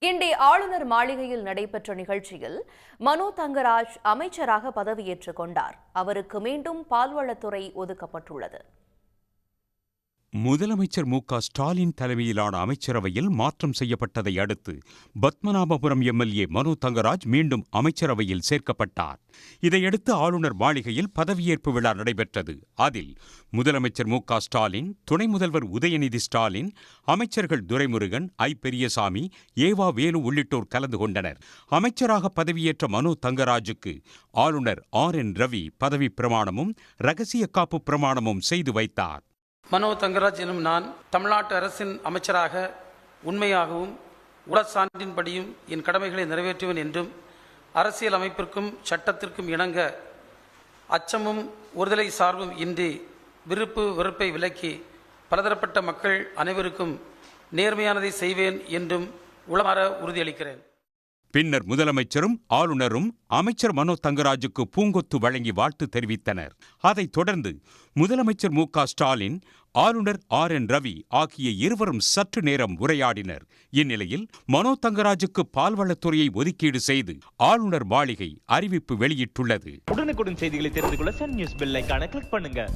கிண்டி ஆளுநர் மாளிகையில் நடைபெற்ற நிகழ்ச்சியில் மனோ தங்கராஜ் அமைச்சராக பதவியேற்றுக் கொண்டார். அவருக்கு மீண்டும் பால்வளத்துறை ஒதுக்கப்பட்டுள்ளது. முதலமைச்சர் மு.க.ஸ்டாலின் தலைமையிலான அமைச்சரவையில் மாற்றம் செய்யப்பட்டதை அடுத்து பத்மநாபபுரம் எம்எல்ஏ மனோ தங்கராஜ் மீண்டும் அமைச்சரவையில் சேர்க்கப்பட்டார். இதையடுத்து ஆளுநர் மாளிகையில் பதவியேற்பு விழா நடைபெற்றது. அதில் முதலமைச்சர் மு.க.ஸ்டாலின், துணை முதல்வர் உதயநிதி ஸ்டாலின், அமைச்சர்கள் துரைமுருகன், பெரியசாமி, ஏவா வேலு உள்ளிட்டோர் கலந்து கொண்டனர். அமைச்சராக பதவியேற்ற மனோ தங்கராஜுக்கு ஆளுநர் RN ரவி பதவி பிரமாணமும் ரகசிய காப்பு பிரமாணமும் செய்து வைத்தார். மனோ தங்கராஜ் எனும் நான் தமிழ்நாட்டு அரசின் அமைச்சராக உண்மையாகவும் உடற்சான்றின்படியும் என் கடமைகளை நிறைவேற்றுவேன் என்றும் அரசியல் அமைப்பிற்கும் சட்டத்திற்கும் இணங்க அச்சமும் ஒருதலை சார்பும் இன்றி விருப்பு வெறுப்பை விலக்கி பலதரப்பட்ட மக்கள் அனைவருக்கும் நேர்மையானதை செய்வேன் என்றும் உளமாற உறுதியளிக்கிறேன். பின்னர் முதலமைச்சரும் ஆளுநரும் அமைச்சர் மனோ தங்கராஜுக்கு பூங்கொத்து வழங்கி வாழ்த்து தெரிவித்தனர். அதைத் தொடர்ந்து முதலமைச்சர் மு.க.ஸ்டாலின், ஆளுநர் RN ரவி ஆகிய இருவரும் சற்று நேரம் உரையாடினர். இந்நிலையில் மனோ தங்கராஜுக்கு பால்வளத்துறையை ஒதுக்கீடு செய்து ஆளுநர் மாளிகை அறிவிப்பு வெளியிட்டுள்ளது. உடனுக்குடன் செய்திகளை தெரிந்து கொள்ள சன் நியூஸ் பெல் ஐகானை கிளிக் பண்ணுங்க.